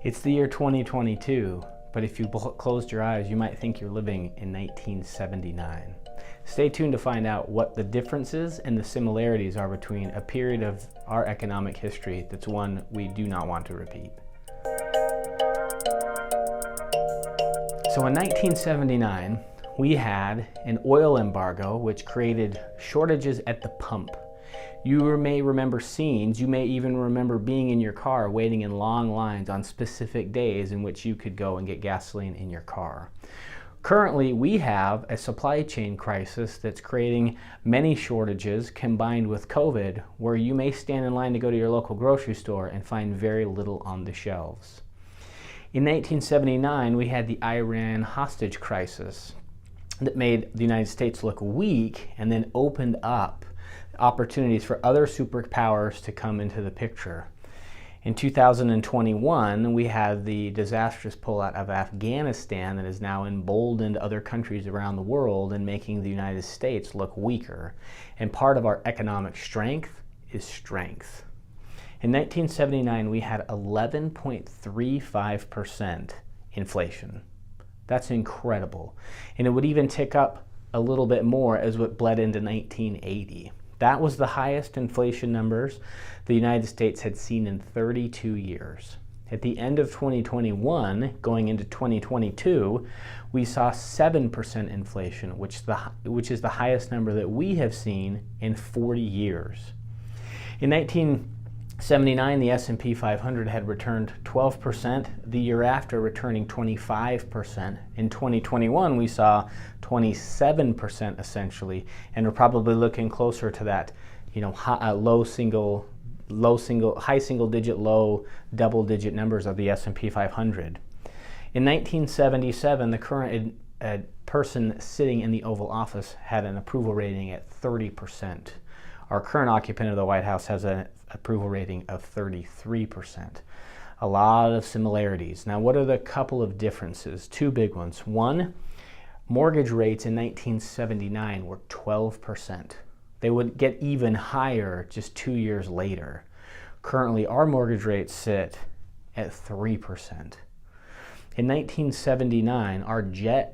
It's the year 2022, but if you closed your eyes, you might think you're living in 1979. Stay tuned to find out what the differences and the similarities are between a period of our economic history that's one we do not want to repeat. So in 1979, we had an oil embargo which created shortages at the pump. You may remember scenes, you may even remember being in your car waiting in long lines on specific days in which you could go and get gasoline in your car. Currently, we have a supply chain crisis that's creating many shortages combined with COVID, where you may stand in line to go to your local grocery store and find very little on the shelves. In 1979, we had the Iran hostage crisis that made the United States look weak and then opened up opportunities for other superpowers to come into the picture. In 2021, we had the disastrous pullout of Afghanistan that has now emboldened other countries around the world and making the United States look weaker. And part of our economic strength is strength. In 1979, we had 11.35% inflation. That's incredible. And it would even tick up a little bit more as it bled into 1980. That was the highest inflation numbers the United States had seen in 32 years. At the end of 2021, going into 2022, we saw 7% inflation, which is the highest number that we have seen in 40 years. In 1979, the S&P 500 had returned 12%, the year after returning 25%. In 2021, we saw 27% essentially, and we're probably looking closer to that, high single digit, low double digit numbers of the S&P 500. In 1977, the current person sitting in the Oval Office had an approval rating at 30%. Our current occupant of the White House has an approval rating of 33%. A lot of similarities. Now, what are the couple of differences? Two big ones. One, mortgage rates in 1979 were 12%. They would get even higher just 2 years later. Currently, our mortgage rates sit at 3%. In 1979, our debt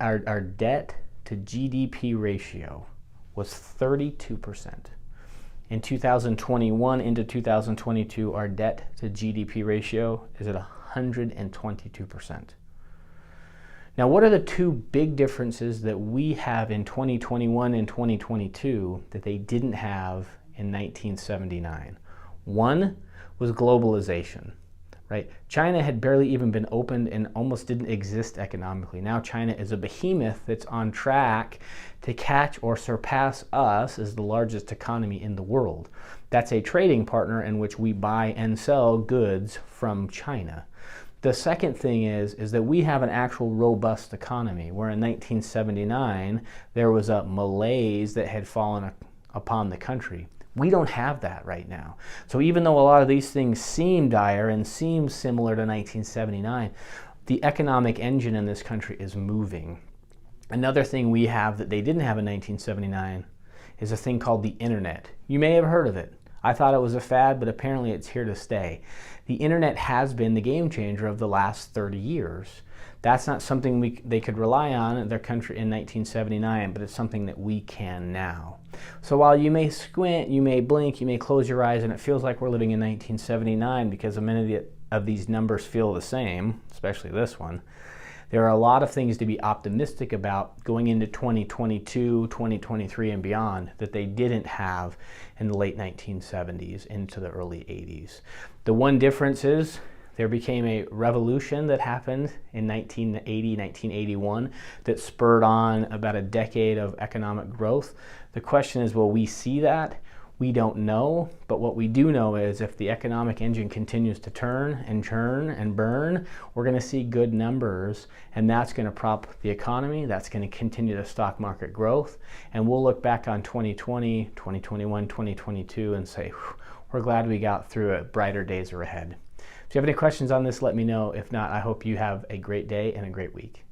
to GDP ratio was 32%. In 2021 into 2022, our debt to GDP ratio is at 122%. Now, what are the two big differences that we have in 2021 and 2022 that they didn't have in 1979? One was globalization, right? China had barely even been opened and almost didn't exist economically. Now China is a behemoth that's on track to catch or surpass us as the largest economy in the world. That's a trading partner in which we buy and sell goods from China. The second thing is that we have an actual robust economy, where in 1979 there was a malaise that had fallen upon the country. We don't have that right now. So even though a lot of these things seem dire and seem similar to 1979, the economic engine in this country is moving. Another thing we have that they didn't have in 1979 is a thing called the internet. You may have heard of it. I thought it was a fad, but apparently it's here to stay. The internet has been the game changer of the last 30 years. That's not something they could rely on in their country in 1979, but it's something that we can now. So while you may squint, you may blink, you may close your eyes, and it feels like we're living in 1979 because many of these numbers feel the same, especially this one, there are a lot of things to be optimistic about going into 2022, 2023, and beyond that they didn't have in the late 1970s into the early 80s. The one difference is there became a revolution that happened in 1980, 1981 that spurred on about a decade of economic growth. The question is, will we see that? We don't know, but what we do know is if the economic engine continues to turn and churn and burn, we're going to see good numbers, and that's going to prop the economy, that's going to continue the stock market growth, and we'll look back on 2020, 2021, 2022 and say, we're glad we got through it, brighter days are ahead. If you have any questions on this, let me know. If not, I hope you have a great day and a great week.